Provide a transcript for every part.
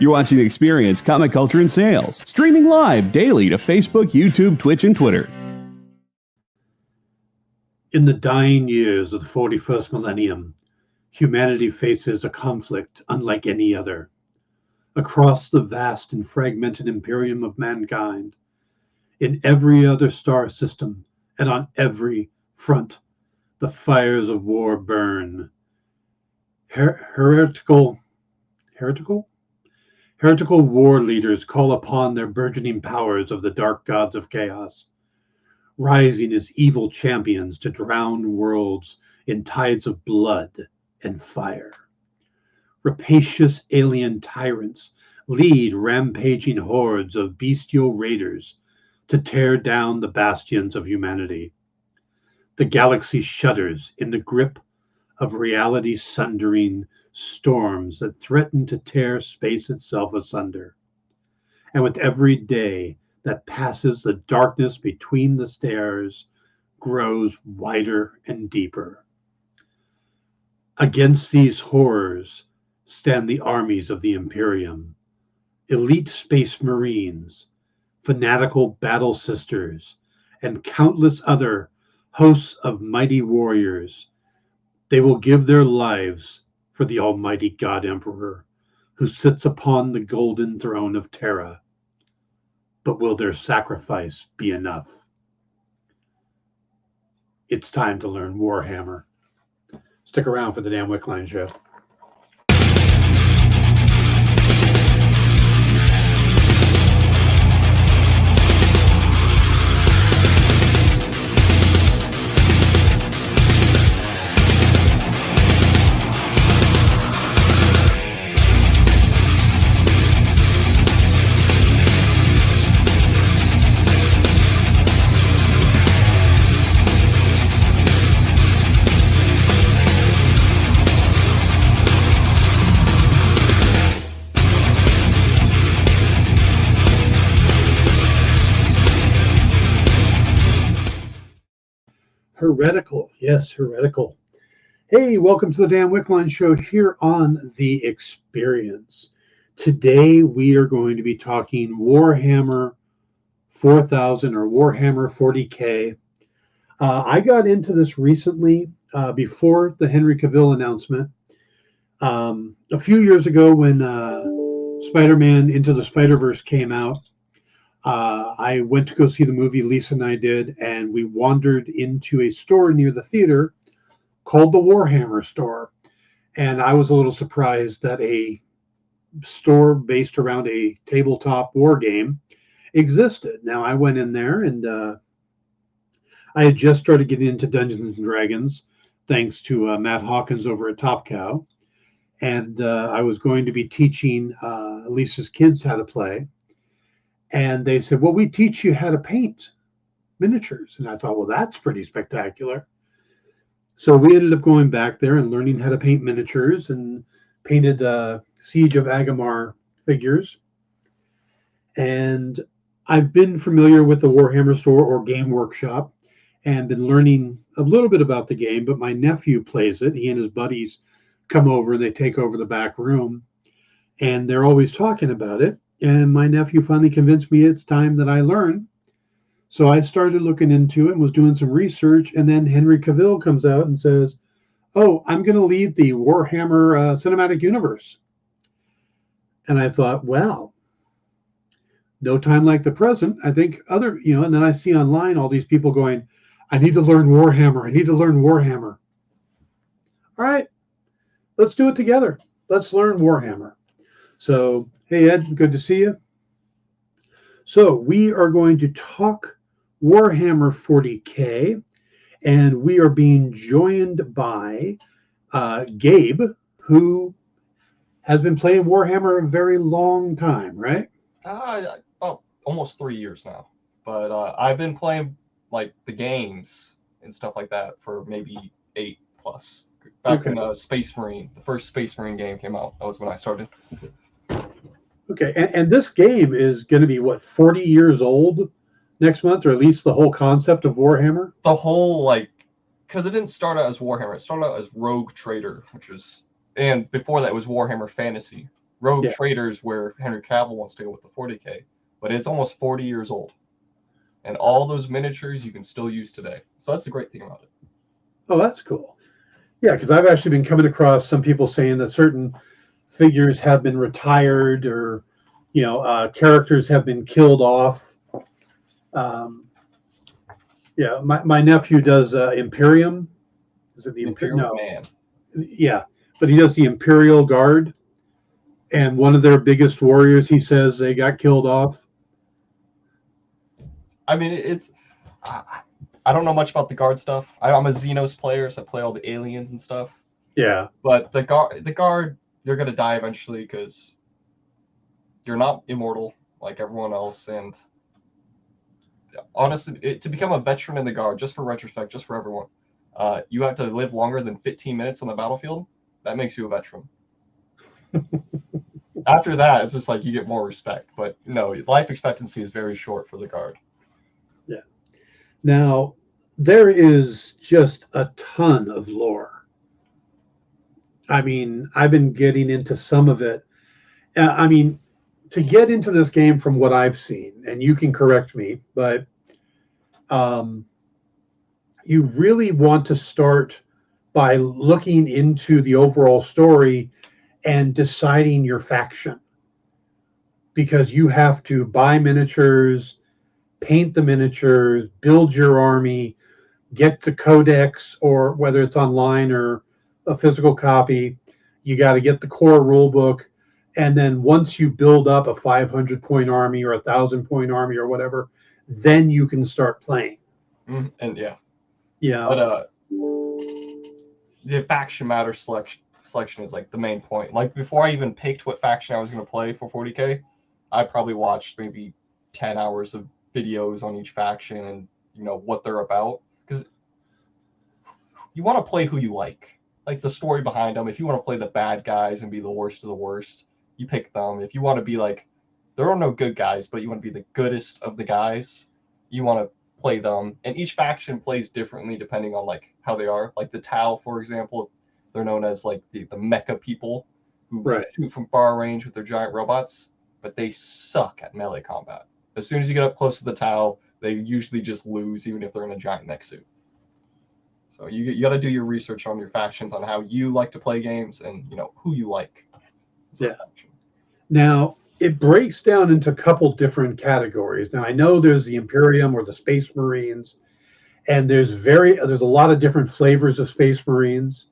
You're watching Experience Comic Culture and Sales, streaming live daily to Facebook, YouTube, Twitch, and Twitter. In the dying years of the 41st millennium, humanity faces a conflict unlike any other. Across the vast and fragmented imperium of mankind, in every other star system and on every front, the fires of war burn. Heretical war leaders call upon their burgeoning powers of the dark gods of chaos, rising as evil champions to drown worlds in tides of blood and fire. Rapacious alien tyrants lead rampaging hordes of bestial raiders to tear down the bastions of humanity. The galaxy shudders in the grip of reality-sundering storms that threaten to tear space itself asunder. And with every day that passes, the darkness between the stars grows wider and deeper. Against these horrors stand the armies of the Imperium, elite space marines, fanatical battle sisters, and countless other hosts of mighty warriors. They will give their lives for the almighty God Emperor, who sits upon the golden throne of Terra. But will their sacrifice be enough? It's time to learn Warhammer. Stick around for the Dan Wickline Show. Heretical. Yes, heretical. Hey, welcome to the Dan Wickline Show here on The Experience. Today we are going to be talking Warhammer 4000 or Warhammer 40K. I got into this recently before the Henry Cavill announcement. A few years ago when Spider-Man Into the Spider-Verse came out, I went to go see the movie, Lisa and I did, and we wandered into a store near the theater called the Warhammer store. And I was a little surprised that a store based around a tabletop war game existed. Now, I went in there and I had just started getting into Dungeons & Dragons, thanks to Matt Hawkins over at Top Cow. And I was going to be teaching Lisa's kids how to play. And they said, well, we teach you how to paint miniatures. And I thought, well, that's pretty spectacular. So we ended up going back there and learning how to paint miniatures and painted Siege of Agamar figures. And I've been familiar with the Warhammer store or Game Workshop and been learning a little bit about the game, but my nephew plays it. He and his buddies come over and they take over the back room. And they're always talking about it. And my nephew finally convinced me it's time that I learn. So I started looking into it and was doing some research. And then Henry Cavill comes out and says, oh, I'm going to lead the Warhammer cinematic universe. And I thought, wow, no time like the present. I think and then I see online all these people going, I need to learn Warhammer. I need to learn Warhammer. All right, let's do it together. Let's learn Warhammer. So, hey, Ed, good to see you. So we are going to talk Warhammer 40K, and we are being joined by Gabe, who has been playing Warhammer a very long time, right? Almost 3 years now. But I've been playing like the games and stuff like that for maybe 8 plus. Back in Space Marine, the first Space Marine game came out. That was when I started. Okay, and this game is going to be, 40 years old next month, or at least the whole concept of Warhammer? The whole, because it didn't start out as Warhammer. It started out as Rogue Trader, and before that it was Warhammer Fantasy Rogue Yeah. Traders, where Henry Cavill wants to go with the 40K, but it's almost 40 years old. And all those miniatures you can still use today. So that's the great thing about it. Oh, that's cool. Yeah, because I've actually been coming across some people saying that certain figures have been retired, or characters have been killed off. Yeah, my nephew does Imperium. Is it the Imperium? Imperial No. Man. Yeah, but he does the Imperial Guard, and one of their biggest warriors, he says, they got killed off. I mean, it's. I don't know much about the guard stuff. I'm a Xenos player, so I play all the aliens and stuff. Yeah. But the guard, you're gonna die eventually because you're not immortal like everyone else. And honestly, to become a veteran in the guard, just for retrospect, just for everyone, you have to live longer than 15 minutes on the battlefield. That makes you a veteran. After that, it's just like you get more respect. But no, life expectancy is very short for the guard. Yeah. Now, there is just a ton of lore. I mean, I've been getting into some of it. I mean, to get into this game from what I've seen, and you can correct me, but you really want to start by looking into the overall story and deciding your faction, because you have to buy miniatures, paint the miniatures, build your army, get the codex, or whether it's online or a physical copy. You got to get the core rule book, and then once you build up a 500 point army or 1,000 point army or whatever, then you can start playing. And yeah, But the faction matter selection is like the main point. Like before I even picked what faction I was going to play for 40K, I probably watched maybe 10 hours of videos on each faction and what they're about, because you want to play who you like the story behind them. If you want to play the bad guys and be the worst of the worst, you pick them. If you want to be like, there are no good guys, but you want to be the goodest of the guys, you want to play them. And each faction plays differently depending on like how they are. Like the Tau, for example, they're known as like the mecha people who shoot from far range with their giant robots, but they suck at melee combat. As soon as you get up close to the Tau, they usually just lose, even if they're in a giant mech suit. So you got to do your research on your factions, on how you like to play games, and who you like. Yeah. Now it breaks down into a couple different categories. Now I know there's the Imperium or the Space Marines, and there's a lot of different flavors of Space Marines,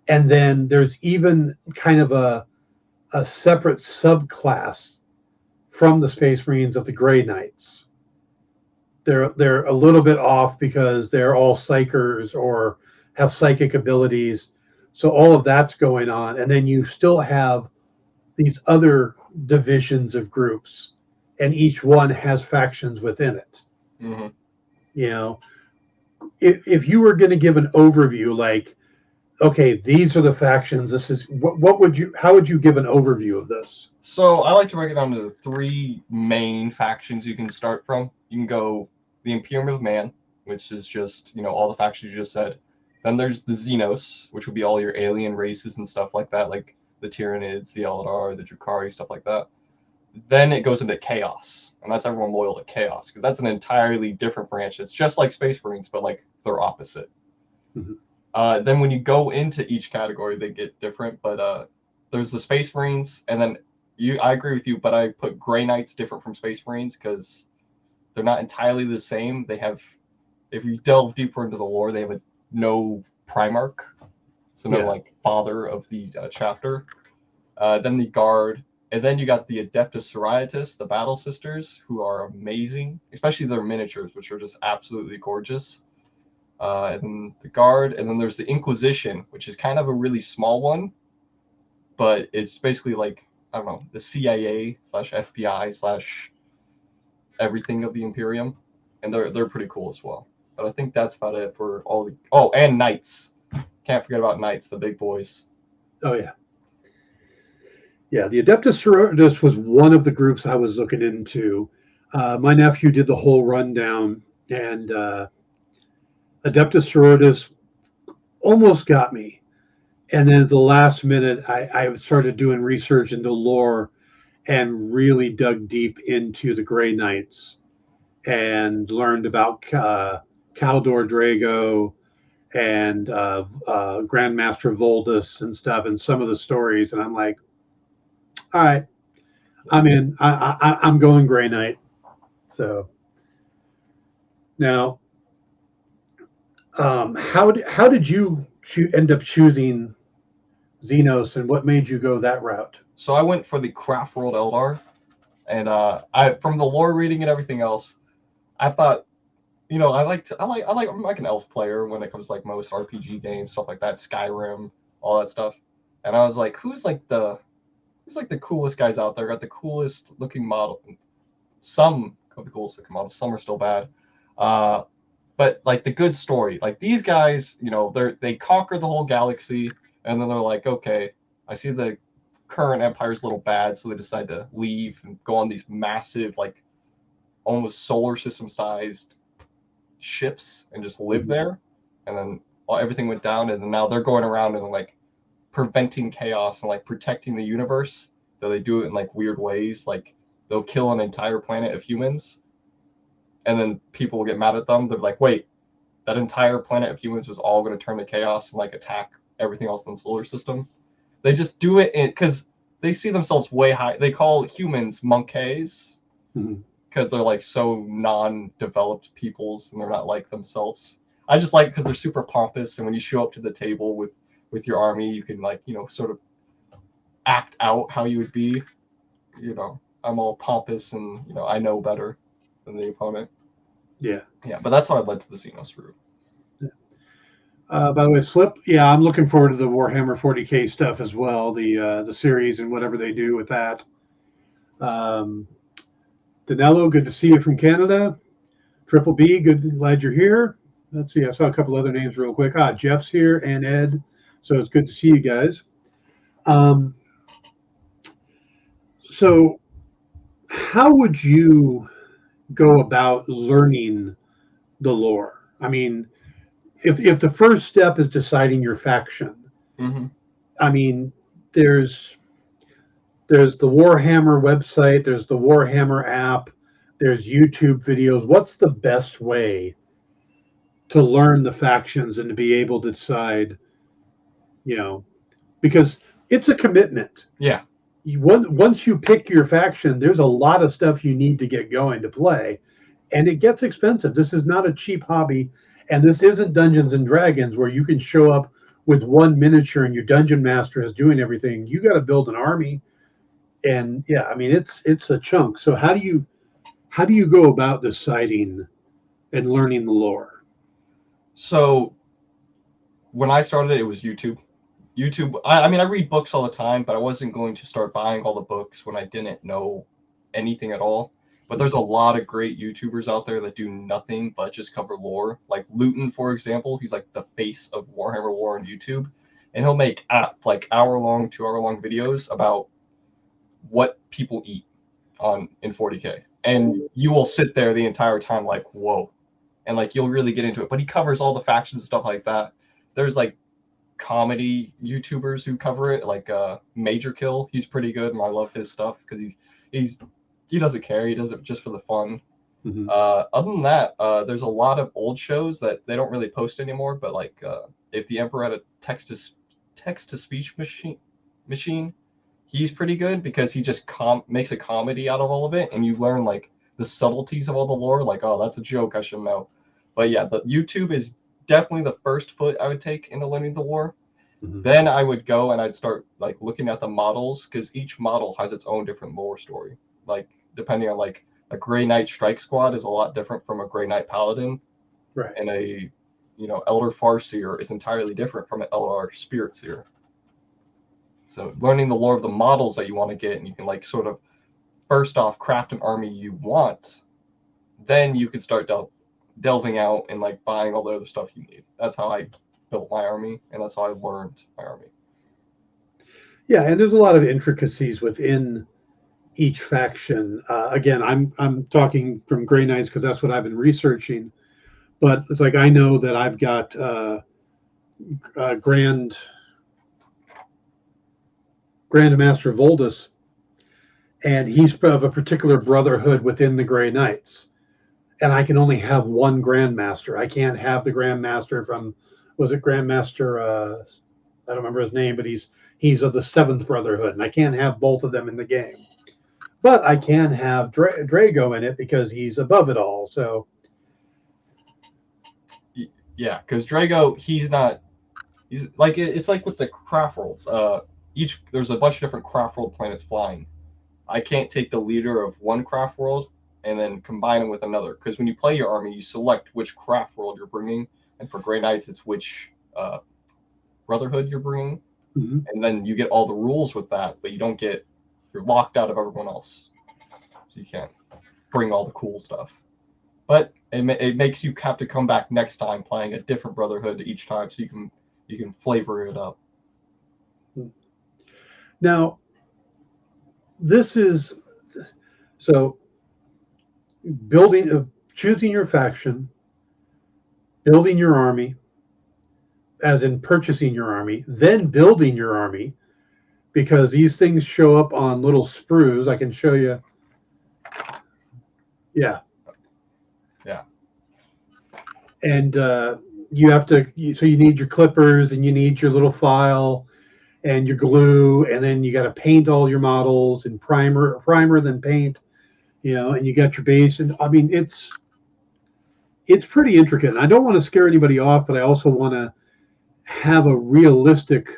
and then there's even kind of a separate subclass from the Space Marines of the Grey Knights. They're a little bit off because they're all psychers or have psychic abilities. So all of that's going on. And then you still have these other divisions of groups, and each one has factions within it. Mm-hmm. If you were going to give an overview, like, okay, these are the factions, this is how would you give an overview of this? So I like to break it down to 3 main factions you can start from. You can go the Imperium of Man, which is just, all the factions you just said. Then there's the Xenos, which would be all your alien races and stuff like that, like the Tyranids, the Eldar, the Drukhari, stuff like that. Then it goes into Chaos, and that's everyone loyal to Chaos, because that's an entirely different branch. It's just like Space Marines, but like they're opposite. Mm-hmm. Then when you go into each category, they get different, but there's the Space Marines, and then I agree with you, but I put Grey Knights different from Space Marines because they're not entirely the same. They have, if you delve deeper into the lore, they have no Primarch, so no like father of the chapter. Then the Guard, and then you got the Adeptus Sororitas, the Battle Sisters, who are amazing, especially their miniatures, which are just absolutely gorgeous. And then the Guard, and then there's the Inquisition, which is kind of a really small one, but it's basically like, I don't know, the CIA / FBI / everything of the Imperium, and they're pretty cool as well. But I think that's about it for all the. Oh, and Knights. Can't forget about Knights, the big boys. Oh yeah. Yeah, the Adeptus Sororitas was one of the groups I was looking into. My nephew did the whole rundown, and Adeptus Sororitas almost got me. And then at the last minute, I started doing research into lore and really dug deep into the Grey Knights and learned about Caldor Drago and Grandmaster Voldus and stuff, and some of the stories. And I'm like, all right, I'm in. I'm going Grey Knight. So now, how did you end up choosing Xenos, and what made you go that route? So I went for the Craft World Eldar, and I from the lore reading and everything else, I thought, I'm like an elf player when it comes to like most RPG games, stuff like that, Skyrim, all that stuff. And I was like, who's like the coolest guys out there? Got the coolest looking model. Some of the coolest looking models, some are still bad. But like the good story, like these guys, they conquer the whole galaxy, and then they're like, okay, I see the current empire's a little bad, so they decide to leave and go on these massive, like almost solar system sized ships and just live there. And then everything went down, and then now they're going around and like preventing chaos and like protecting the universe. Though they do it in like weird ways, like they'll kill an entire planet of humans, and then people will get mad at them. They're like, wait, that entire planet of humans was all going to turn to chaos and like attack everything else in the solar system. They just do it because they see themselves way high. They call humans monkeys because they're like so non-developed peoples and they're not like themselves. I just like because they're super pompous, and when you show up to the table with your army, you can like sort of act out how you would be. I'm all pompous and I know better than the opponent. Yeah, but that's how I led to the Xenos route. By the way, Slip, yeah, I'm looking forward to the Warhammer 40K stuff as well, the series and whatever they do with that. Danilo, good to see you from Canada. Triple B, glad you're here. Let's see, I saw a couple other names real quick. Jeff's here and Ed, so it's good to see you guys. So how would you go about learning the lore? I mean, if the first step is deciding your faction, I mean, there's the Warhammer website, there's the Warhammer app, there's YouTube videos. What's the best way to learn the factions and to be able to decide, because it's a commitment. Yeah. Once you pick your faction, there's a lot of stuff you need to get going to play, and it gets expensive. This is not a cheap hobby, and this isn't Dungeons and Dragons where you can show up with one miniature and your dungeon master is doing everything. You got to build an army, and yeah, I mean it's a chunk. So how do you go about deciding and learning the lore? So when I started, it was YouTube. I mean, I read books all the time, but I wasn't going to start buying all the books when I didn't know anything at all. But there's a lot of great YouTubers out there that do nothing but just cover lore. Like Luton, for example, he's like the face of Warhammer War on YouTube, and he'll make like 2-hour-long videos about what people eat in 40K, and you will sit there the entire time like, whoa, and like you'll really get into it. But he covers all the factions and stuff like that. There's like comedy YouTubers who cover it, like Major Kill. He's pretty good, and I love his stuff because he doesn't care. He does it just for the fun. Other than that, there's a lot of old shows that they don't really post anymore. But like, if the Emperor had a text-to-speech machine, he's pretty good because he just makes a comedy out of all of it, and you learn like the subtleties of all the lore. Like, oh, that's a joke, I should know. But yeah, the YouTube is definitely the first foot I would take into learning the lore. Then I would go and I'd start like looking at the models, because each model has its own different lore story. Like depending on like a Grey Knight Strike Squad is a lot different from a Grey Knight Paladin, right? And a Elder Farseer is entirely different from an Elder Spirit Seer. So learning the lore of the models that you want to get, and you can like sort of first off craft an army you want, then you can start delving out and like buying all the other stuff you need. That's how I built my army, and that's how I learned my army. Yeah, and there's a lot of intricacies within each faction. Again, I'm talking from Grey Knights because that's what I've been researching. But it's like I know that I've got Grand Grandmaster Voldus, and he's of a particular brotherhood within the Grey Knights. And I can only have one Grandmaster. I can't have the Grandmaster from, was it Grandmaster, I don't remember his name, but he's of the 7th Brotherhood, and I can't have both of them in the game. But I can have Drago in it because he's above it all. So yeah, because Drago, he's like, it's like with the craft worlds. There's a bunch of different craft world planets flying. I can't take the leader of one craft world and then combine them with another, because when you play your army, you select which craft world you're bringing, and for Grey Knights, it's which Brotherhood you're bringing, and then you get all the rules with that, but you're locked out of everyone else, so you can't bring all the cool stuff. But it makes you have to come back next time playing a different Brotherhood each time, so you can flavor it up. Now, this is so choosing your faction, building your army, as in purchasing your army, then building your army, because these things show up on little sprues. I can show you. Yeah. And you have to, so you need your clippers, and you need your little file and your glue, and then you got to paint all your models and primer, then paint, and you got your base. And I mean, it's pretty intricate. And I don't want to scare anybody off, but I also want to have a realistic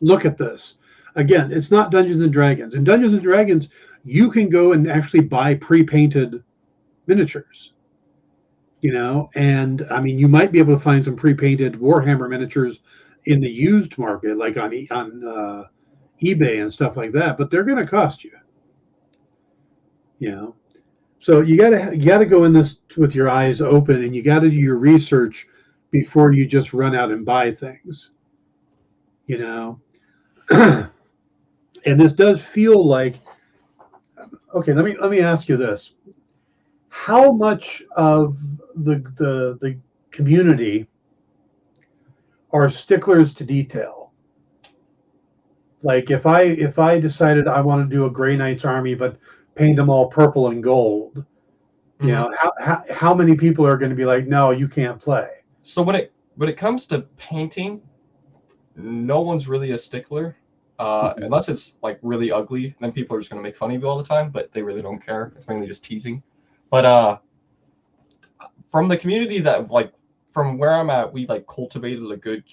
look at this. Again, it's not Dungeons and Dragons. In Dungeons and Dragons, you can go and actually buy pre-painted miniatures. And I mean, you might be able to find some pre-painted Warhammer miniatures in the used market, like on eBay and stuff like that, but they're going to cost you. So you gotta go in this with your eyes open, and you got to do your research before you just run out and buy things. And this does feel like, okay. Let me ask you this: how much of the community are sticklers to detail? Like if I decided I want to do a Grey Knights army, but paint them all purple and gold, how many people are going to be like, no, you can't play? So when it comes to painting, no one's really a stickler, unless it's like really ugly. Then people are just going to make fun of you all the time, but they really don't care. It's mainly just teasing. But from the community from where I'm at, we like cultivated a good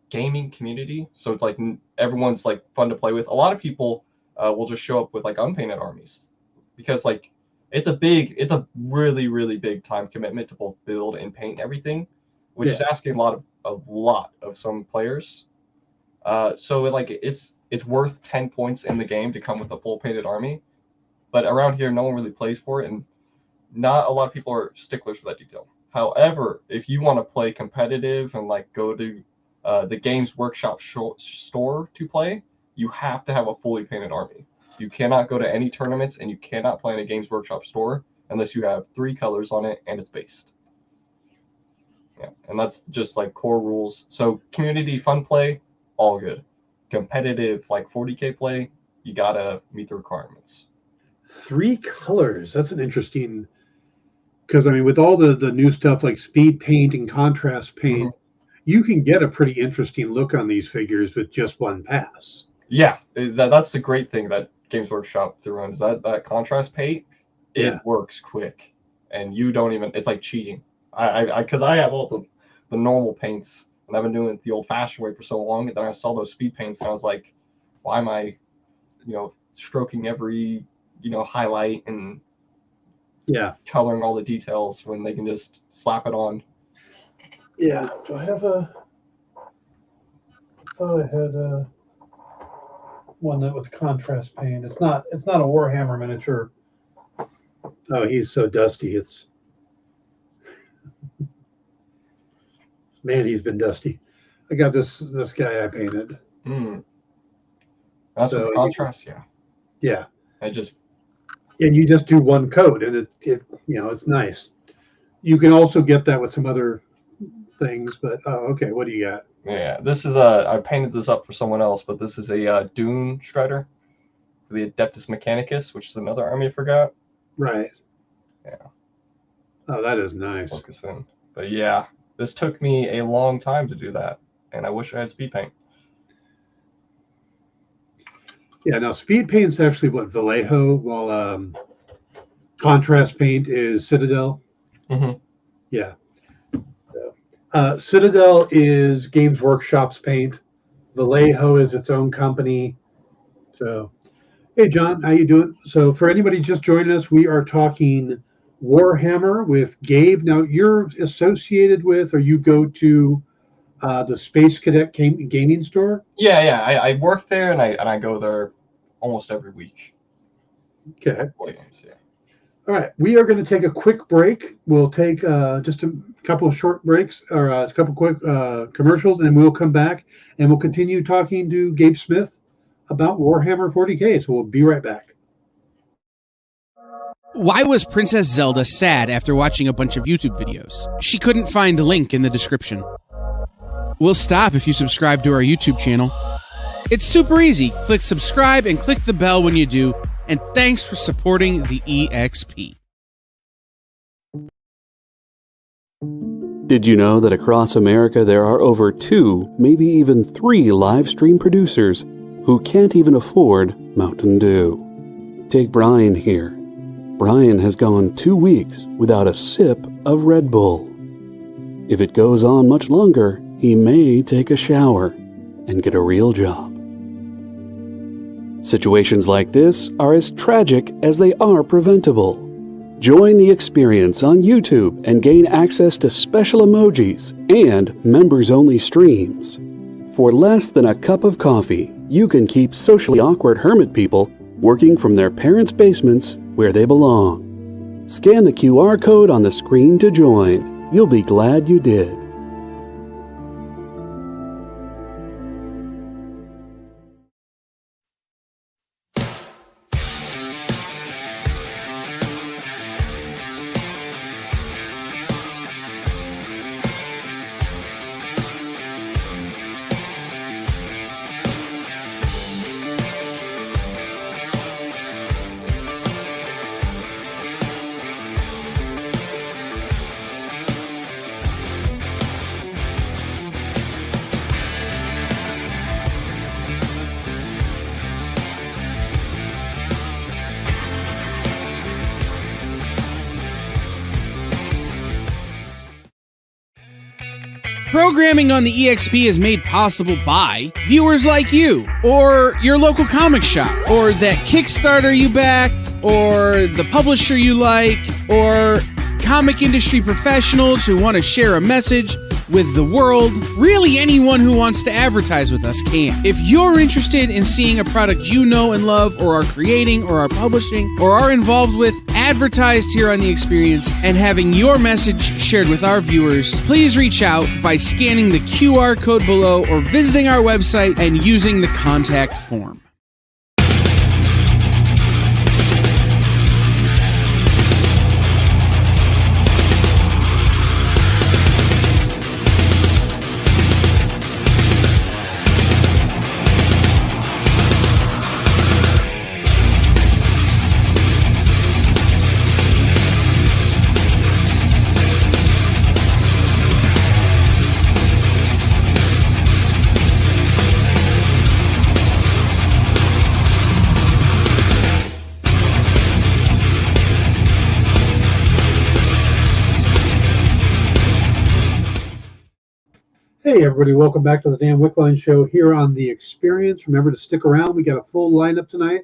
gaming community. So it's like everyone's like fun to play with. A lot of people will just show up with like unpainted armies, because like it's a really, really big time commitment to both build and paint everything, which is asking a lot of some players. So it's worth 10 points in the game to come with a full painted army, but around here no one really plays for it, and not a lot of people are sticklers for that detail. However, if you want to play competitive and like go to the Games Workshop store to play, you have to have a fully painted army. You cannot go to any tournaments, and you cannot play in a Games Workshop store unless you have 3 colors on it and it's based. Yeah, and that's just like core rules. So community fun play, all good. Competitive like 40k play, you gotta meet the requirements. 3 colors. That's an interesting, because I mean, with all the new stuff like speed paint and contrast paint, you can get a pretty interesting look on these figures with just one pass. Yeah, that's the great thing that Games Workshop threw in, is that contrast paint. It works quick, and you don't even. It's like cheating. Because I have all the normal paints, and I've been doing it the old-fashioned way for so long, and then I saw those speed paints, and I was like, why am I, stroking every highlight and coloring all the details when they can just slap it on? Yeah. Do I have I thought I had one that with contrast paint. It's not a Warhammer miniature. Oh, he's so dusty. It's man, he's been dusty. I got this guy I painted. That's with the contrast, yeah. And you just do one coat, and it it's nice. You can also get that with some other things, but okay, what do you got? Yeah, this is I painted this up for someone else, but this is a Dune Shredder for the Adeptus Mechanicus, which is another army I forgot. Right. Yeah. Oh, that is nice. Focus in. But yeah, this took me a long time to do that, and I wish I had speed paint. Yeah, now speed paint's actually what, Vallejo, while contrast paint is Citadel. Mm-hmm. Yeah. Citadel is Games Workshop's paint. Vallejo is its own company. So, hey, John, how you doing? So for anybody just joining us, we are talking Warhammer with Gabe. Now, you're associated with, or you go to the Space Cadet gaming store? Yeah. I work there, and I go there almost every week. Okay. Games, yeah. All right, we are going to take a quick break. We'll take just a couple of short breaks, or a couple quick commercials, and we'll come back and we'll continue talking to Gabe Smith about Warhammer 40K. So we'll be right back. Why was Princess Zelda sad after watching a bunch of YouTube videos? She couldn't find a link in the description. We'll stop if you subscribe to our YouTube channel. It's super easy. Click subscribe and click the bell when you do. And thanks for supporting the EXP. Did you know that across America there are over 2, maybe even 3 live stream producers who can't even afford Mountain Dew? Take Brian here. Brian has gone 2 weeks without a sip of Red Bull. If it goes on much longer, he may take a shower and get a real job. Situations like this are as tragic as they are preventable. Join the experience on YouTube and gain access to special emojis and members-only streams. For less than a cup of coffee, you can keep socially awkward hermit people working from their parents' basements where they belong. Scan the QR code on the screen to join. You'll be glad you did. Programming on the EXP is made possible by viewers like you, or your local comic shop, or that Kickstarter you backed, or the publisher you like, or comic industry professionals who want to share a message with the world. Really, anyone who wants to advertise with us can. If you're interested in seeing a product you know and love, or are creating, or are publishing, or are involved with, advertised here on The Experience, and having your message shared with our viewers, please reach out by scanning the QR code below or visiting our website and using the contact form. Hey, everybody, welcome back to the Dan Wickline Show here on The Experience. Remember to stick around. We got a full lineup tonight.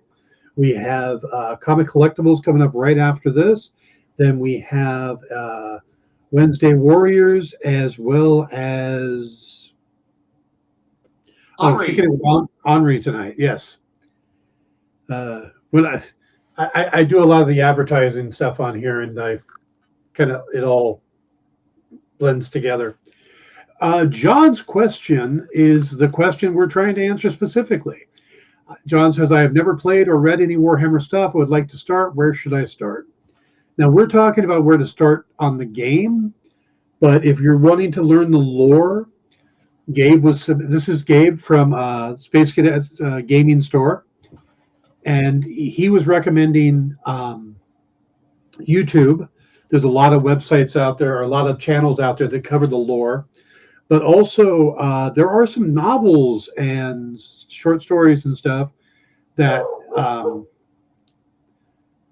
We have comic collectibles coming up right after this. Then we have Wednesday Warriors, as well as Henry tonight. Yes. When I do a lot of the advertising stuff on here, and I kind of, it all blends together. John's question is the question we're trying to answer specifically. John says, I have never played or read any Warhammer stuff. I would like to start. Where should I start? Now, we're talking about where to start on the game. But if you're wanting to learn the lore, this is Gabe from Space Cadets Gaming Store, and he was recommending YouTube. There's a lot of websites out there, or a lot of channels out there that cover the lore, but also there are some novels and short stories and stuff that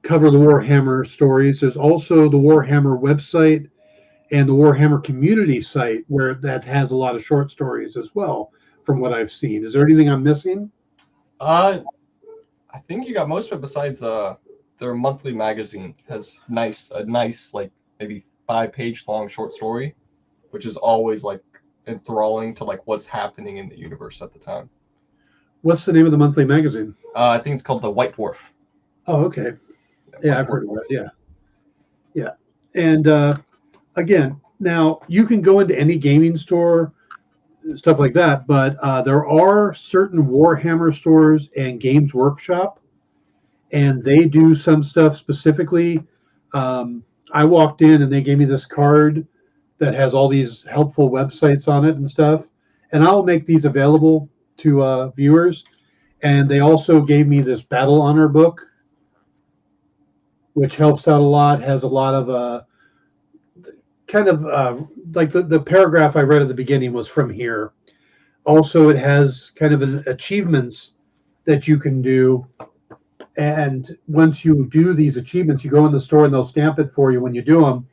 cover the Warhammer stories. There's also the Warhammer website and the Warhammer community site where that has a lot of short stories as well, from what I've seen. Is there anything I'm missing? I think you got most of it. Besides, their monthly magazine has a nice like maybe 5-page long short story, which is always like enthralling to like what's happening in the universe at the time. What's the name of the monthly magazine? I think it's called the White Dwarf. Oh, okay. Yeah, I've heard of that. Yeah. And again, now you can go into any gaming store, stuff like that, but there are certain Warhammer stores and Games Workshop, and they do some stuff specifically. I walked in and they gave me this card that has all these helpful websites on it and stuff, and I'll make these available to viewers. And they also gave me this Battle Honor book, which helps out a lot, has a lot of like the paragraph I read at the beginning was from here. Also, it has kind of an achievements that you can do. And once you do these achievements, you go in the store and they'll stamp it for you when you do them.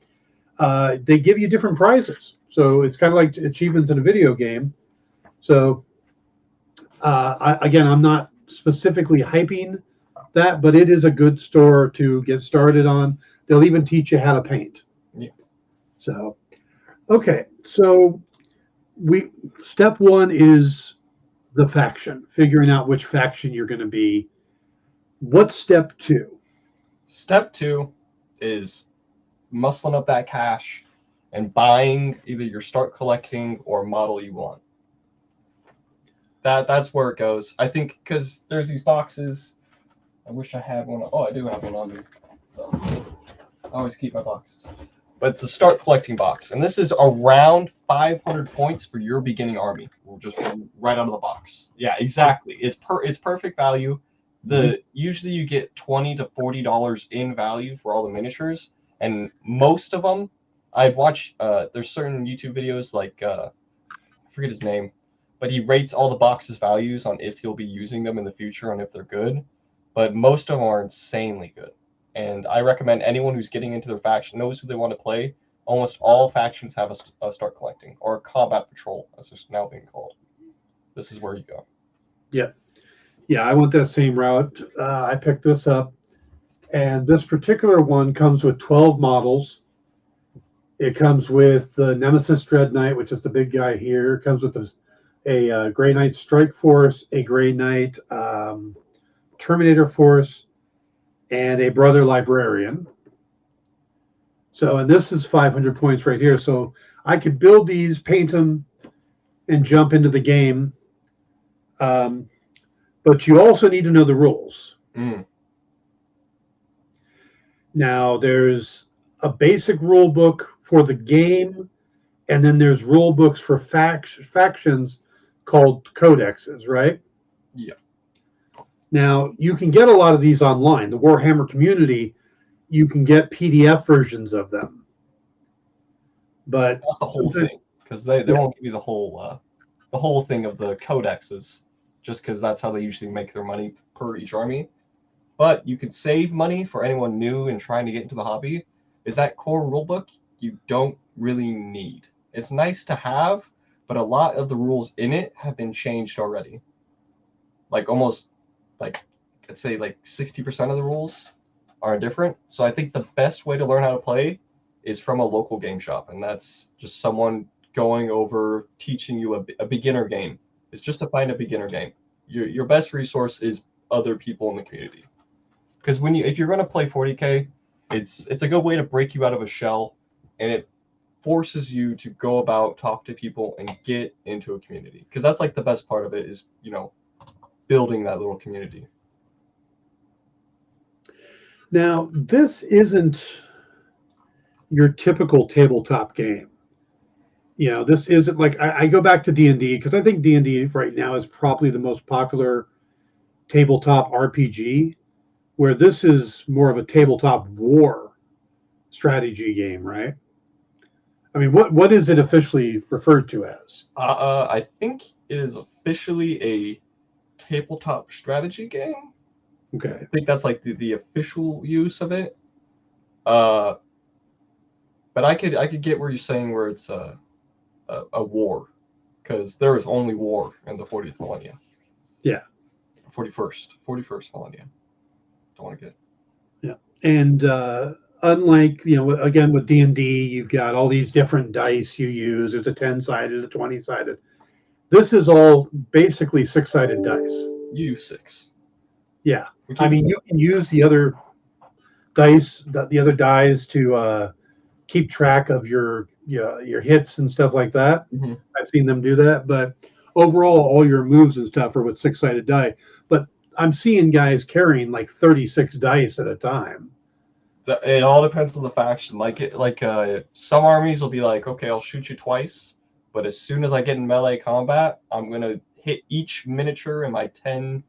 They give you different prizes. So it's kind of like achievements in a video game. So I'm not specifically hyping that, but it is a good store to get started on. They'll even teach you how to paint. Yeah. So, okay. So step one is the faction, figuring out which faction you're going to be. What's step two? Step two is muscling up that cash and buying either your start collecting or model you want. That's where it goes. I think because there's these boxes. I wish I had one. Oh, I do have one on me. So, I always keep my boxes. But it's a start collecting box, and this is around 500 points for your beginning army. We'll just right out of the box. Yeah, exactly. It's perfect value. Usually you get $20 to $40 in value for all the miniatures, and most of them I've watched. There's certain YouTube videos like I forget his name, but he rates all the boxes' values on if he'll be using them in the future and if they're good. But most of them are insanely good. And I recommend anyone who's getting into their faction knows who they want to play. Almost all factions have a start collecting, or a combat patrol, as it's now being called. This is where you go. Yeah, I went that same route. I picked this up, and this particular one comes with 12 models. It comes with the Nemesis Dread Knight, which is the big guy here. It comes with a Grey Knight Strike Force, a Grey Knight Terminator Force, and a Brother Librarian. So, and this is 500 points right here. So I could build these, paint them, and jump into the game. But you also need to know the rules. Now, there's a basic rule book for the game, and then there's rule books for factions called codexes, right? Yeah. Now, you can get a lot of these online. The Warhammer community, you can get PDF versions of them. But not the whole thing, because they won't give you the whole thing of the codexes, just because that's how they usually make their money per each army. But you can save money for anyone new and trying to get into the hobby. Is that core rulebook you don't really need. It's nice to have, but a lot of the rules in it have been changed already. Like almost, like, I'd say like 60% of the rules are different. So I think the best way to learn how to play is from a local game shop, and that's just someone going over teaching you a beginner game. It's just to find a beginner game. Your best resource is other people in the community, because if you're going to play 40K, it's a good way to break you out of a shell, and it forces you to go about, talk to people, and get into a community, because that's like the best part of it is, building that little community. Now, this isn't your typical tabletop game. this isn't like I go back to D&D because I think D&D right now is probably the most popular tabletop RPG, where this is more of a tabletop war strategy game, right? I mean, what is it officially referred to as? I think it is officially a tabletop strategy game. Okay. I think that's like the official use of it. But I could get where you're saying where it's a war, because there is only war in the 40th millennium. Yeah. 41st millennium. Don't want to get. Yeah. And unlike, again, with D&D, you've got all these different dice you use. There's a 10-sided, a 20-sided. This is all basically 6-sided dice. You use 6. Yeah. I mean, you can use the other dice, the other dies to keep track of your hits and stuff like that. Mm-hmm. I've seen them do that, but overall, all your moves and stuff are with 6-sided die. But I'm seeing guys carrying like 36 dice at a time. It all depends on the faction. Some armies will be like, okay, I'll shoot you twice, but as soon as I get in melee combat, I'm gonna hit each miniature in my 10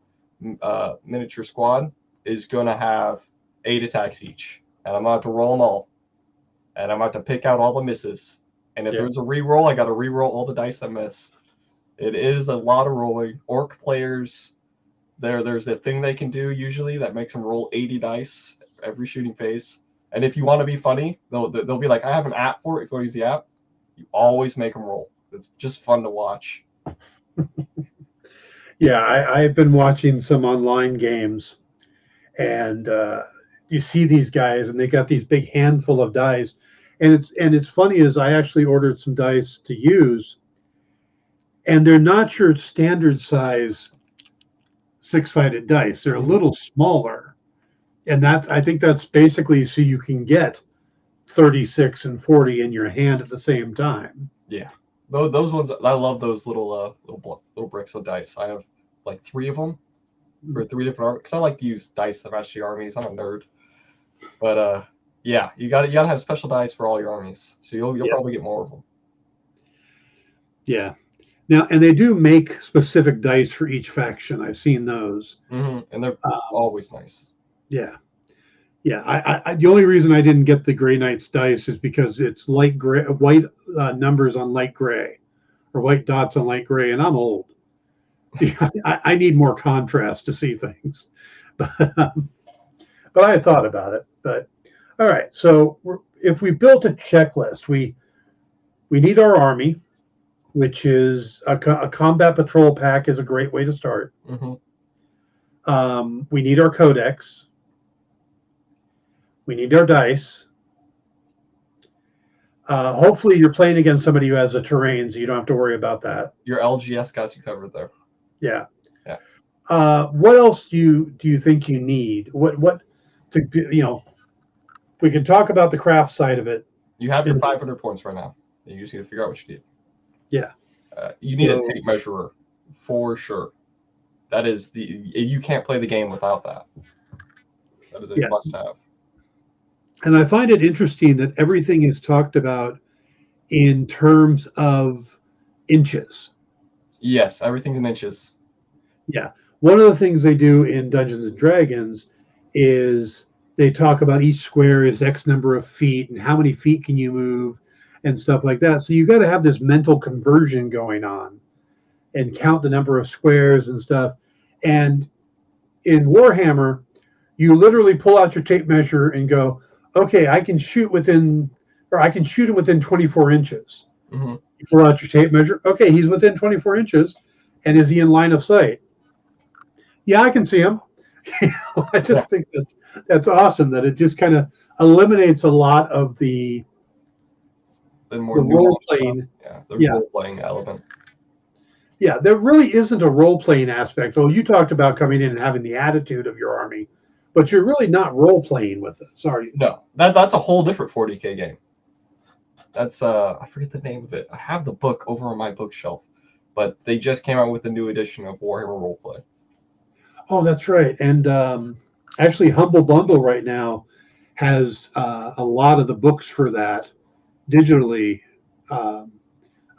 miniature squad is gonna have 8 attacks each, and I'm gonna have to roll them all, and I'm gonna have to pick out all the misses. And if there's a reroll, I got to reroll all the dice that miss. It is a lot of rolling. Orc players, there's that thing they can do usually that makes them roll 80 dice every shooting phase. And if you want to be funny, they'll be like, I have an app for it. If you want to use the app, you always make them roll. It's just fun to watch. Yeah, I've been watching some online games, and you see these guys, and they got these big handful of dice. And it's funny is I actually ordered some dice to use, and they're not your standard size 6-sided dice. They're a little smaller, and I think that's basically so you can get 36 and 40 in your hand at the same time. Yeah, those ones, I love those little bricks of dice. I have like 3 of them for 3 different armies, because I like to use dice that match the armies. I'm a nerd, but yeah, you gotta have special dice for all your armies, so you'll probably get more of them. Yeah. Now, and they do make specific dice for each faction. I've seen those, and they're always nice. Yeah, yeah. I the only reason I didn't get the Grey Knights dice is because it's light gray, white numbers on light gray, or white dots on light gray, and I'm old. I need more contrast to see things, but I had thought about it. But all right, so if we built a checklist, we need our army, which is a combat patrol pack is a great way to start. Mm-hmm. We need our codex. We need our dice. Hopefully you're playing against somebody who has a terrain, so you don't have to worry about that. Your LGS got you covered there. Yeah. Yeah. What else do you think you need? What to we can talk about the craft side of it. You have your 500 points right now. You just need to figure out what you need. Yeah. You need a tape measurer for sure. That is you can't play the game without that. That is a must-have. And I find it interesting that everything is talked about in terms of inches. Yes, everything's in inches. Yeah. One of the things they do in Dungeons and Dragons is they talk about each square is X number of feet and how many feet can you move and stuff like that. So you got to have this mental conversion going on and count the number of squares and stuff. And in Warhammer, you literally pull out your tape measure and go, okay, I can shoot him within 24 inches. Mm-hmm. You pull out your tape measure. Okay, he's within 24 inches. And is he in line of sight? Yeah, I can see him. I just think that's awesome that it just kind of eliminates a lot of the role playing. Role playing element. Yeah, there really isn't a role playing aspect. So you talked about coming in and having the attitude of your army, but you're really not role playing with it. Sorry. No, that's a whole different 40K game. That's I forget the name of it. I have the book over on my bookshelf, but they just came out with a new edition of Warhammer Roleplay. Oh, that's right. And actually, Humble Bundle right now has a lot of the books for that digitally.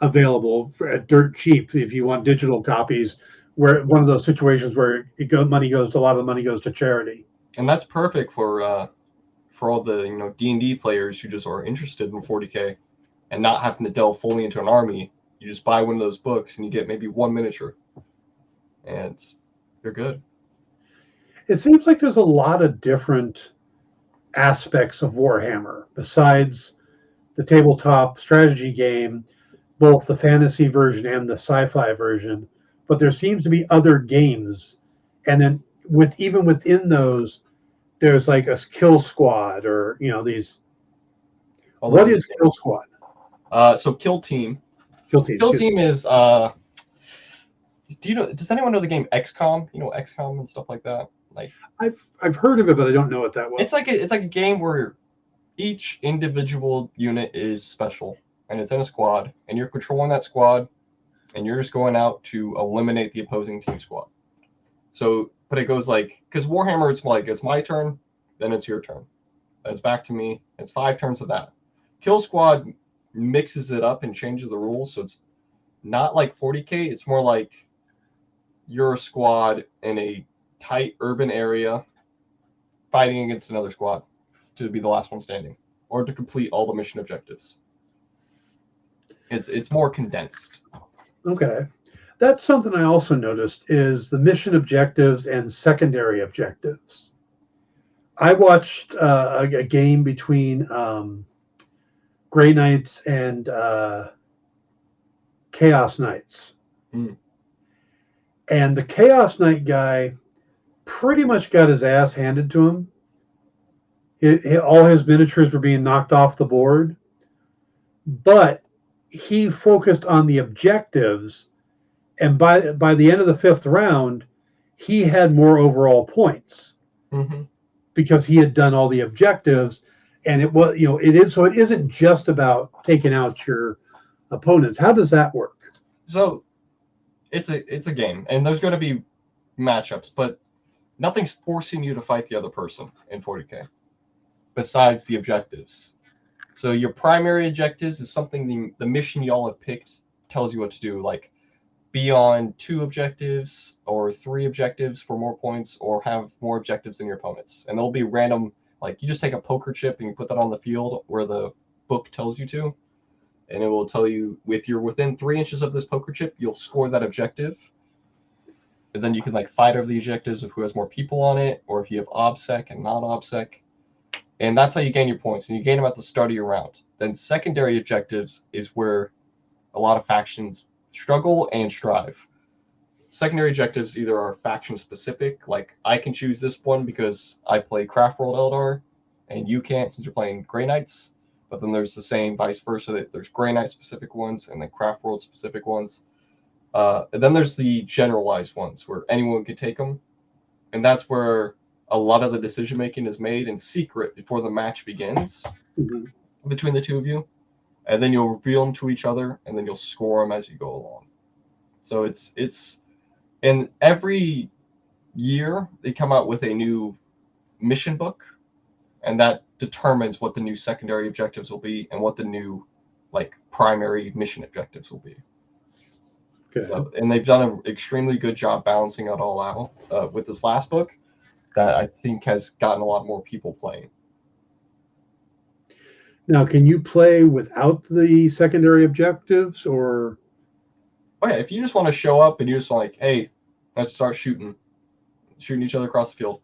available at dirt cheap if you want digital copies. Where one of those situations where money goes to a lot of the money goes to charity. And that's perfect for all the D&D players who just are interested in 40K and not having to delve fully into an army. You just buy one of those books and you get maybe one miniature, and you're good. It seems like there's a lot of different aspects of Warhammer besides the tabletop strategy game, both the fantasy version and the sci-fi version. But there seems to be other games, and then even within those, there's like a kill squad or these. What is kill squad? So kill team. Kill team is does anyone know the game XCOM? XCOM and stuff like that? Like I've heard of it, but I don't know it that well. It's like a game where each individual unit is special and it's in a squad and you're controlling that squad and you're just going out to eliminate the opposing team squad. So, but it goes like, because Warhammer, it's like, it's my turn, then it's your turn. Then it's back to me. It's 5 turns of that. Kill Squad mixes it up and changes the rules. So it's not like 40K. It's more like you're a squad in a tight urban area fighting against another squad to be the last one standing or to complete all the mission objectives. It's more condensed. Okay. That's something I also noticed is the mission objectives and secondary objectives. I watched a game between Grey Knights and Chaos Knights. Mm. And the Chaos Knight guy pretty much got his ass handed to him. All his miniatures were being knocked off the board. But he focused on the objectives. And by the end of the 5th round, he had more overall points. Mm-hmm. Because he had done all the objectives, and it isn't just about taking out your opponents. How does that work? So it's a game, and there's going to be matchups, but nothing's forcing you to fight the other person in 40K besides the objectives. So your primary objectives is something the mission y'all have picked tells you what to do, like be on 2 objectives or 3 objectives for more points, or have more objectives than your opponents. And there'll be random, like you just take a poker chip and you put that on the field where the book tells you to, and it will tell you if you're within 3 inches of this poker chip, you'll score that objective. And then you can like fight over the objectives of who has more people on it, or if you have OBSEC and not OBSEC. And that's how you gain your points, and you gain them at the start of your round. Then secondary objectives is where a lot of factions struggle and strive. Secondary objectives either are faction specific, like I can choose this one because I play Craft World Eldar, and you can't since you're playing Grey Knights. But then there's the same vice versa, that there's Grey Knight specific ones and then Craft World specific ones. And then there's the generalized ones where anyone can take them, and that's where a lot of the decision making is made in secret before the match begins between the two of you. And then you'll reveal them to each other, and then you'll score them as you go along. So it's and every year they come out with a new mission book, and that determines what the new secondary objectives will be and what the new like primary mission objectives will be. Okay. So, and they've done an extremely good job balancing it all out with this last book that I think has gotten a lot more people playing. Now, can you play without the secondary objectives, or? Oh yeah, if you just want to show up and you just want like, hey, let's start shooting each other across the field,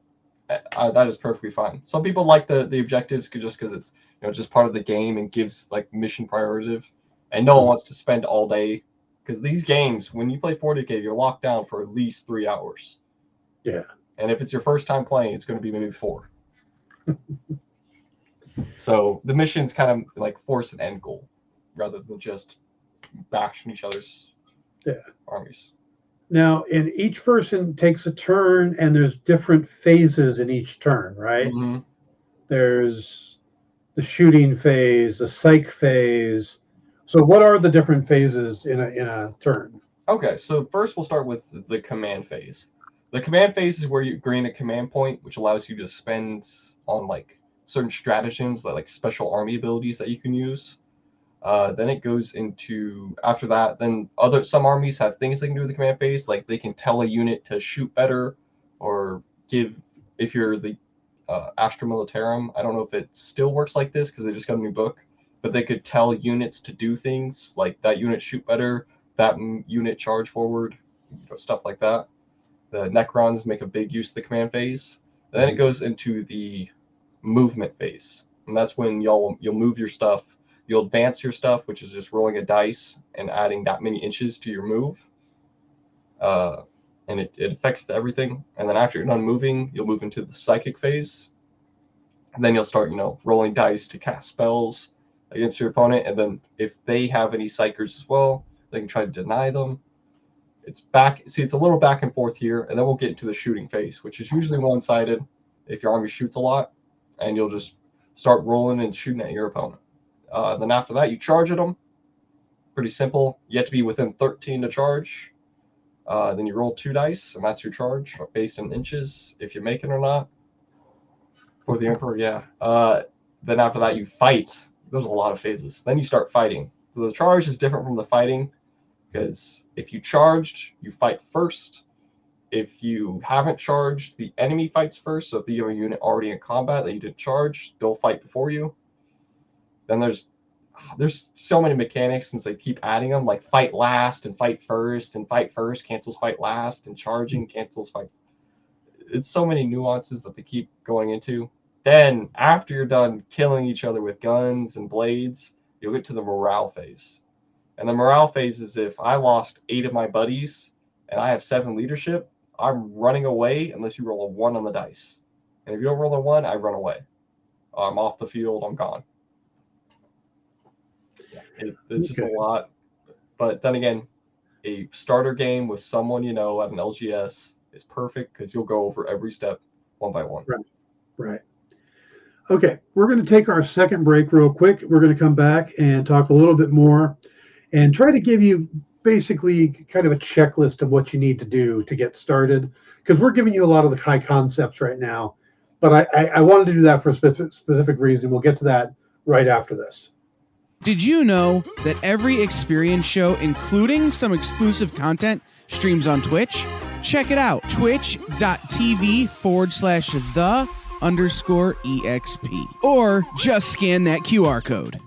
that is perfectly fine. Some people like the objectives just because it's just part of the game and gives like mission prioritative, and no one wants to spend all day, because these games, when you play 40K, you're locked down for at least 3 hours. Yeah. And if it's your first time playing, it's going to be maybe 4. So the mission's kind of like force an end goal rather than just bashing each other's armies. Now, and each person takes a turn, and there's different phases in each turn, right? Mm-hmm. There's the shooting phase, the psych phase. So what are the different phases in a turn? Okay, so first we'll start with the command phase. The command phase is where you gain a command point, which allows you to spend on like certain stratagems, like special army abilities that you can use. Then it goes into, after that, then some armies have things they can do with the command phase, like they can tell a unit to shoot better, or if you're the Astra Militarum, I don't know if it still works like this because they just got a new book, but they could tell units to do things, like that unit shoot better, that unit charge forward, stuff like that. The Necrons make a big use of the command phase. Then it goes into the movement phase, and that's when you'll move your stuff. You'll advance your stuff, which is just rolling a dice and adding that many inches to your move. And it affects everything. And then after you're done moving, you'll move into the psychic phase. And then you'll start, rolling dice to cast spells against your opponent. And then if they have any psychers as well, they can try to deny them. It's a little back and forth here. And then we'll get into the shooting phase, which is usually one-sided if your army shoots a lot. And you'll just start rolling and shooting at your opponent. Then after that, you charge at them. Pretty simple. You have to be within 13 to charge. Then you roll 2 dice, and that's your charge, based in inches, if you make it or not. For the Emperor, yeah. Then after that, you fight. There's a lot of phases. Then you start fighting. So the charge is different from the fighting, because if you charged, you fight first. If you haven't charged, the enemy fights first. So if you have a unit already in combat that you didn't charge, they'll fight before you. Then there's so many mechanics, since they keep adding them, like fight last and fight first cancels fight last, and charging cancels fight. It's so many nuances that they keep going into. Then after you're done killing each other with guns and blades, you'll get to the morale phase. And the morale phase is if I lost 8 of my buddies and I have 7 leadership, I'm running away unless you roll a 1 on the dice. And if you don't roll a 1, I run away. I'm off the field, I'm gone. It's just a lot. But then again, a starter game with someone you know at an LGS is perfect, because you'll go over every step one by one. Right. Okay, we're going to take our second break real quick. We're going to come back and talk a little bit more and try to give you basically kind of a checklist of what you need to do to get started, because we're giving you a lot of the high concepts right now. But I wanted to do that for a specific reason. We'll get to that right after this. Did you know that every experience show, including some exclusive content, streams on Twitch? Check it out. Twitch.tv/the_EXP. Or just scan that QR code.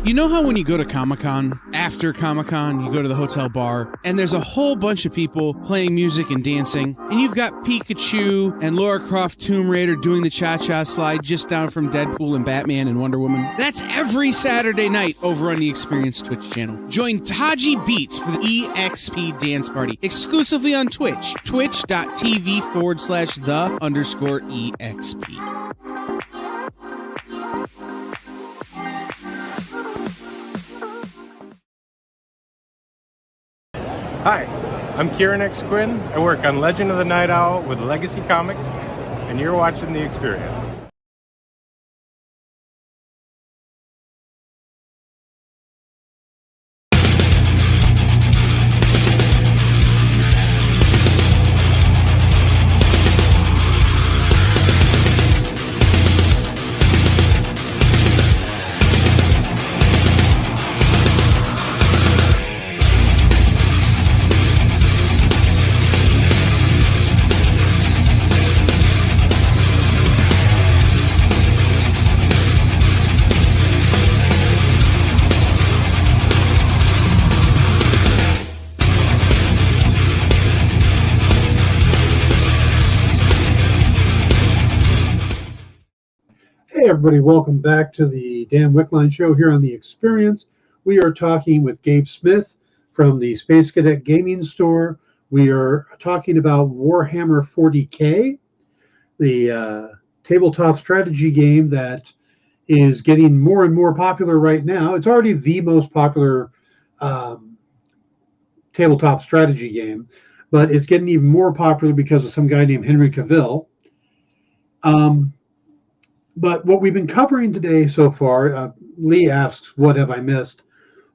You know how when you go to Comic-Con, after Comic-Con, you go to the hotel bar, and there's a whole bunch of people playing music and dancing, and you've got Pikachu and Lara Croft Tomb Raider doing the cha-cha slide just down from Deadpool and Batman and Wonder Woman? That's every Saturday night over on the Experience Twitch channel. Join Taji Beats for the EXP Dance Party, exclusively on Twitch, twitch.tv/the_EXP. Hi, I'm Kieran X. Quinn. I work on Legend of the Night Owl with Legacy Comics, and you're watching The Experience. everybody. Welcome back to the Dan Wickline Show here on The Experience. We are talking with Gabe Smith from the Space Cadet Gaming Store. We are talking about Warhammer 40K, the tabletop strategy game that is getting more and more popular right now. It's already the most popular tabletop strategy game, but it's getting even more popular because of some guy named Henry Cavill. But what we've been covering today so far, Lee asks, what have I missed?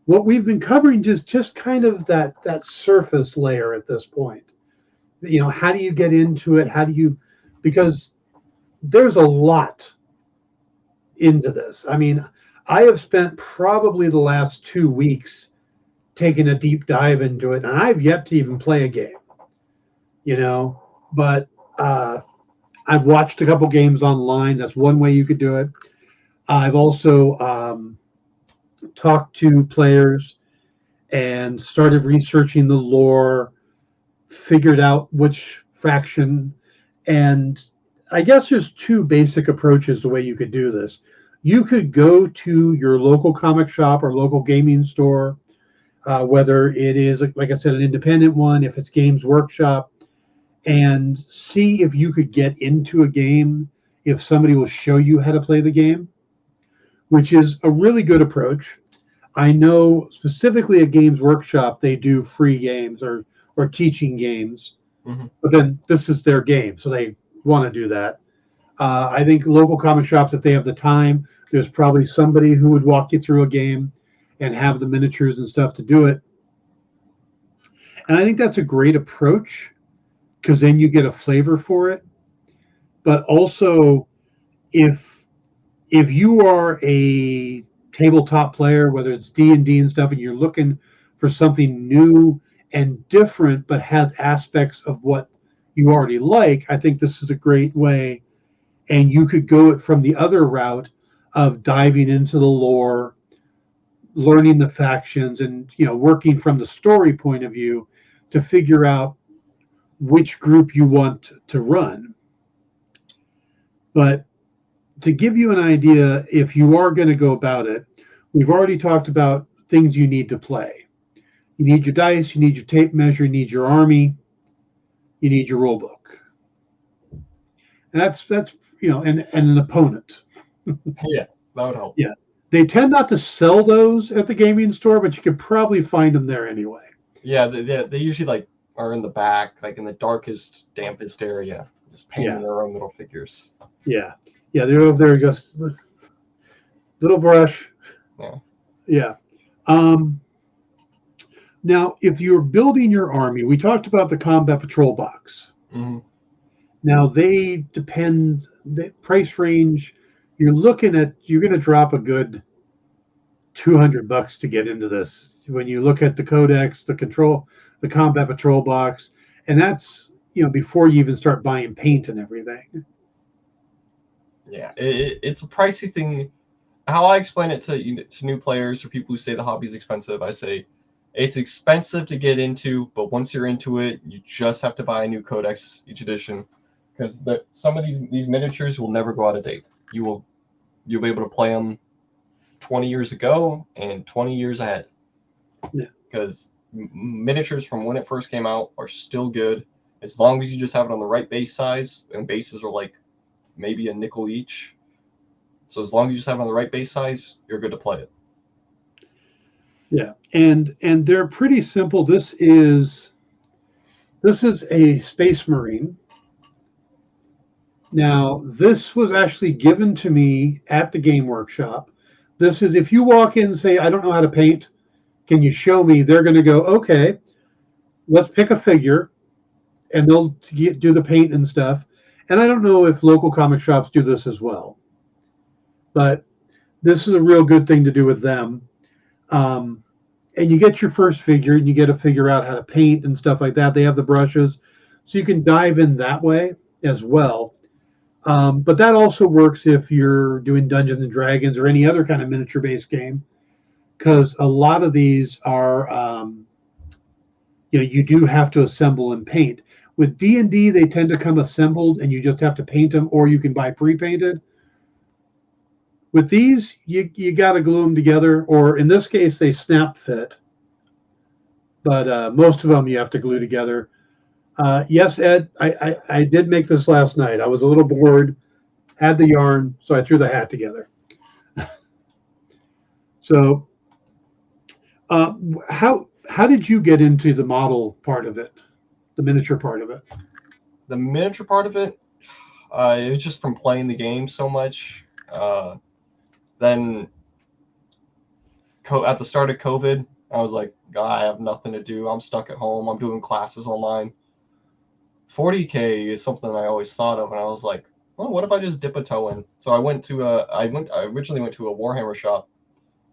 What we've been covering is just kind of that surface layer at this point. You know, how do you get into it? Because there's a lot into this. I mean, I have spent probably the last 2 weeks taking a deep dive into it, and I've yet to even play a game, but I've watched a couple games online. That's one way you could do it. I've also talked to players and started researching the lore, figured out which faction, and I guess there's two basic approaches the way you could do this. You could go to your local comic shop or local gaming store, whether it is, like I said, an independent one, if it's Games Workshop, and see if you could get into a game if somebody will show you how to play the game, which is a really good approach. I know specifically at Games Workshop, they do free games or teaching games, but then this is their game, so they want to do that. I think local comic shops, if they have the time, there's probably somebody who would walk you through a game and have the miniatures and stuff to do it. And I think that's a great approach, because then you get a flavor for it. But also, if you are a tabletop player, whether it's D&D and stuff, and you're looking for something new and different, but has aspects of what you already like, I think this is a great way. And you could go it from the other route of diving into the lore, learning the factions, and working from the story point of view to figure out which group you want to run. But to give you an idea, if you are going to go about it, we've already talked about things you need to play. You need your dice, you need your tape measure, you need your army, you need your rule book. And that's and an opponent. Yeah, that would help. Yeah. They tend not to sell those at the gaming store, but you could probably find them there anyway. Yeah, they usually are in the back, in the darkest, dampest area, just painting their own little figures. Yeah, they're over there, just little brush. Yeah. Now, if you're building your army, we talked about the combat patrol box. Now, they depend, the price range, you're going to drop a good $200 to get into this. When you look at the codex, the combat patrol box, and that's, before you even start buying paint and everything. Yeah, it's a pricey thing. How I explain it to new players or people who say the hobby is expensive, I say it's expensive to get into, but once you're into it, you just have to buy a new codex each edition, because some of these miniatures will never go out of date. You'll be able to play them 20 years ago and 20 years ahead. Yeah. Because miniatures from when it first came out are still good, as long as you just have it on the right base size, and bases are maybe a nickel each. So as long as you just have it on the right base size, you're good to play it. Yeah, and they're pretty simple. This is a Space Marine. Now, this was actually given to me at the Game Workshop. This is, if you walk in and say, I don't know how to paint, can you show me? They're going to go, okay, let's pick a figure, and they'll do the paint and stuff. And I don't know if local comic shops do this as well, but this is a real good thing to do with them. And you get your first figure, and you get to figure out how to paint and stuff like that. They have the brushes, so you can dive in that way as well. But that also works if you're doing Dungeons and Dragons or any other kind of miniature-based game, because a lot of these are, you do have to assemble and paint. With D&D, they tend to come assembled, and you just have to paint them, or you can buy pre-painted. With these, you got to glue them together, or in this case, they snap fit. But most of them you have to glue together. Yes, Ed, I did make this last night. I was a little bored, had the yarn, so I threw the hat together. So, how did you get into the model part of it, the miniature part of it? The miniature part of it, it was just from playing the game so much. Then at the start of COVID, I was like, I have nothing to do. I'm stuck at home. I'm doing classes online. 40K is something I always thought of, and I was like, well, what if I just dip a toe in? So I originally went to a Warhammer shop,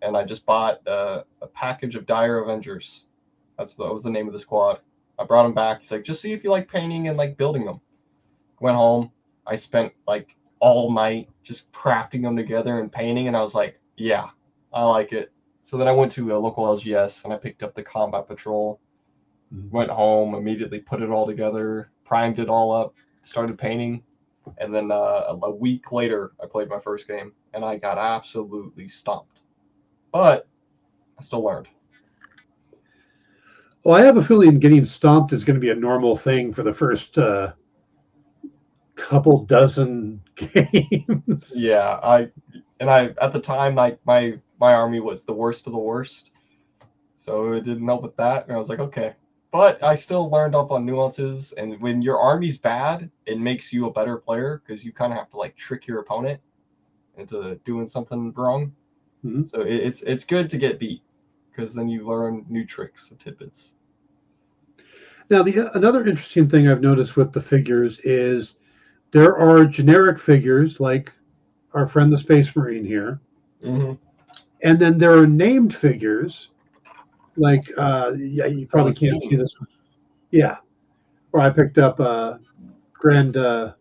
and I just bought a package of Dire Avengers. That was the name of the squad. I brought them back. He's like, just see if you like painting and like building them. Went home. I spent like all night just crafting them together and painting, and I was like, yeah, I like it. So then I went to a local LGS and I picked up the Combat Patrol. Went home, immediately put it all together, primed it all up, started painting, and then a week later I played my first game and I got absolutely stomped. But I still learned. Well, I have a feeling getting stomped is going to be a normal thing for the first couple dozen games. Yeah, I at the time my army was the worst of the worst, so it didn't help with that. And I was like, okay, but I still learned up on nuances. And when your army's bad, it makes you a better player because you kind of have to like trick your opponent into doing something wrong. Mm-hmm. So it's good to get beat because then you learn new tricks and tidbits. Now, another interesting thing I've noticed with the figures is there are generic figures like our friend the Space Marine here. Mm-hmm. And then there are named figures like, you probably can't see this one. Yeah. Or I picked up Grandmaster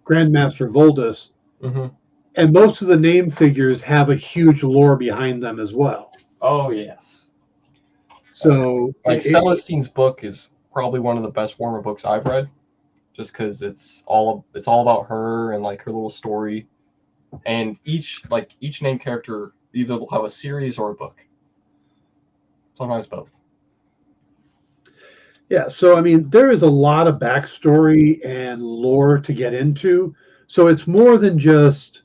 Voldus. Mm-hmm. And most of the name figures have a huge lore behind them as well. Oh, yes. So Celestine's book is probably one of the best Warhammer books I've read, just because it's all about her and like her little story, and each named character either will have a series or a book, sometimes both. Yeah, so I mean, there is a lot of backstory and lore to get into. So it's more than just,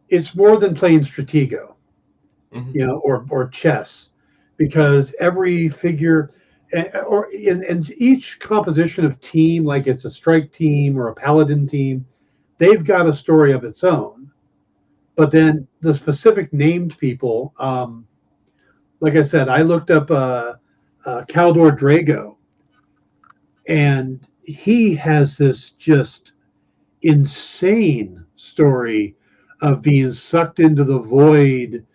it's more than playing Stratego, mm-hmm. Or chess, because every figure and each composition of team, like it's a strike team or a paladin team, they've got a story of its own. But then the specific named people, like I said, I looked up Kaldor Drago, and he has this just insane story of being sucked into the void,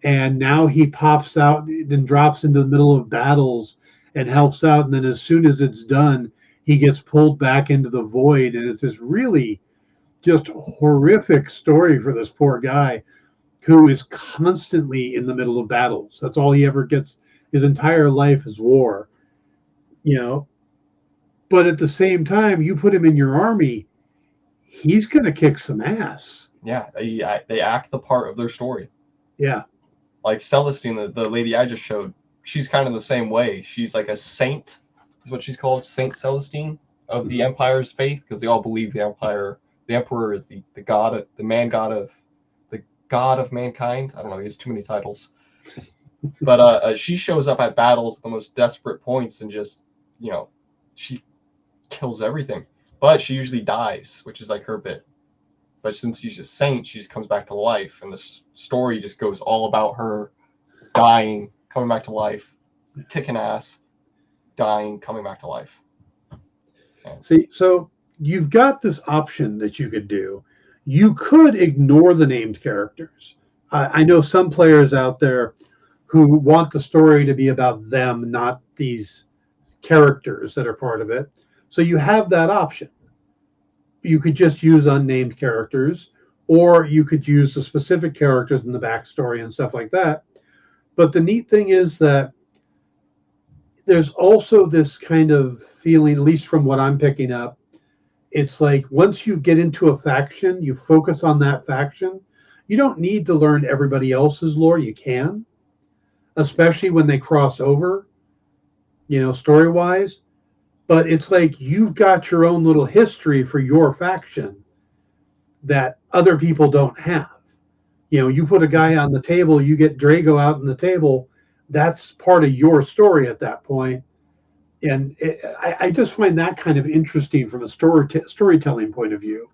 and now he pops out and drops into the middle of battles and helps out, and then as soon as it's done, he gets pulled back into the void, and it's this really just horrific story for this poor guy who is constantly in the middle of battles. That's all he ever gets. His entire life is war, But at the same time, you put him in your army, he's going to kick some ass. Yeah, they act the part of their story. Yeah. Like Celestine, the lady I just showed, she's kind of the same way. She's like a saint, is what she's called, Saint Celestine of the Empire's faith, because they all believe the Emperor is the god, the god of mankind. I don't know, he has too many titles. But she shows up at battles at the most desperate points and just, she kills everything. But she usually dies, which is like her bit. But since she's a saint, she just comes back to life, and the story just goes all about her dying, coming back to life, kicking ass, dying, coming back to life. And see, so you've got this option that you could do. You could ignore the named characters. I know some players out there who want the story to be about them, not these characters that are part of it. So you have that option. You could just use unnamed characters, or you could use the specific characters in the backstory and stuff like that. But the neat thing is that there's also this kind of feeling, at least from what I'm picking up, it's like once you get into a faction, you focus on that faction. You don't need to learn everybody else's lore. You can, especially when they cross over, story-wise. But it's like you've got your own little history for your faction that other people don't have. You put a guy on the table, you get Drago out on the table. That's part of your story at that point. And I just find that kind of interesting from a storytelling point of view.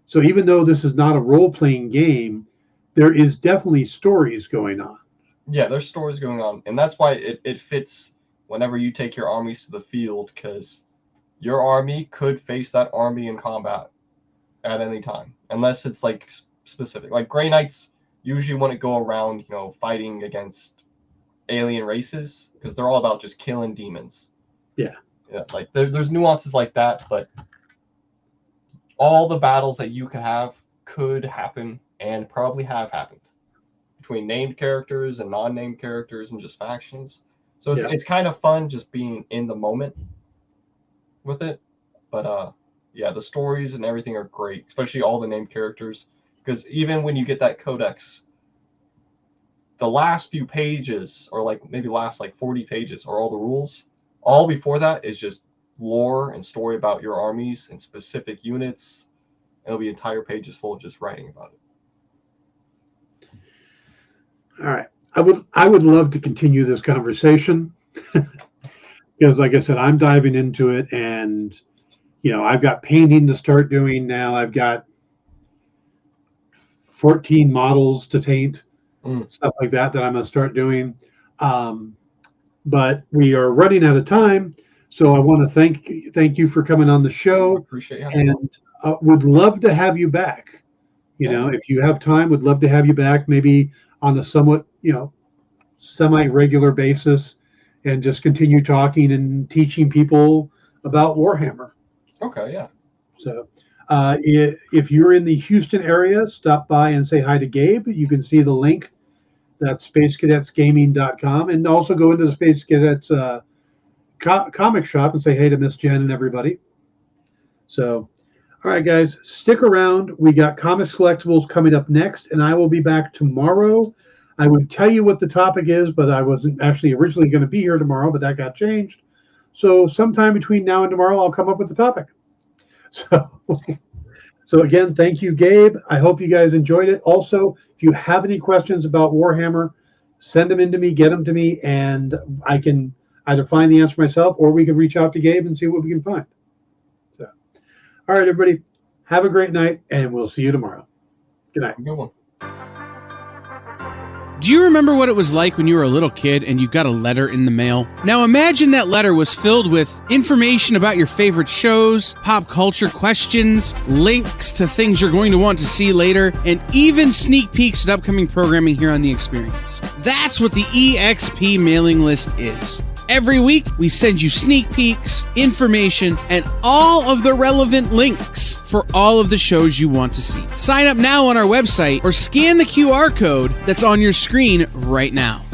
So even though this is not a role-playing game, there is definitely stories going on. Yeah, there's stories going on. And that's why it fits whenever you take your armies to the field, because your army could face that army in combat at any time, unless it's like specific. Like Grey Knights usually wouldn't go around, fighting against alien races, because they're all about just killing demons. Yeah. Like there's nuances like that, but all the battles that you could happen and probably have happened between named characters and non-named characters and just factions. So it's kind of fun just being in the moment with it. But the stories and everything are great, especially all the named characters, because even when you get that codex, the last few pages, or like maybe last like 40 pages, are all the rules. All before that is just lore and story about your armies and specific units. It'll be entire pages full of just writing about it. All right. I would love to continue this conversation because, like I said, I'm diving into it, and I've got painting to start doing now. I've got 14 models to paint, stuff like that I'm going to start doing. But we are running out of time, so I want to thank you for coming on the show. Appreciate you. And would love to have you back. If you have time, would love to have you back, maybe on a somewhat, semi-regular basis, and just continue talking and teaching people about Warhammer. Okay, yeah. So if you're in the Houston area, stop by and say hi to Gabe. You can see the link. That's spacecadetsgaming.com, and also go into the Space Cadets comic shop and say hey to Miss Jen and everybody. So, all right, guys, stick around. We got Comics Collectibles coming up next, and I will be back tomorrow. I would tell you what the topic is, but I wasn't actually originally going to be here tomorrow, but that got changed. So sometime between now and tomorrow, I'll come up with the topic. So again, thank you, Gabe. I hope you guys enjoyed it. Also, if you have any questions about Warhammer, send them in to me, get them to me, and I can either find the answer myself, or we can reach out to Gabe and see what we can find. So, all right, everybody, have a great night, and we'll see you tomorrow. Good night. Good one. Do you remember what it was like when you were a little kid and you got a letter in the mail? Now imagine that letter was filled with information about your favorite shows, pop culture questions, links to things you're going to want to see later, and even sneak peeks at upcoming programming here on The Experience. That's what the EXP mailing list is. Every week, we send you sneak peeks, information, and all of the relevant links for all of the shows you want to see. Sign up now on our website or scan the QR code that's on your screen right now.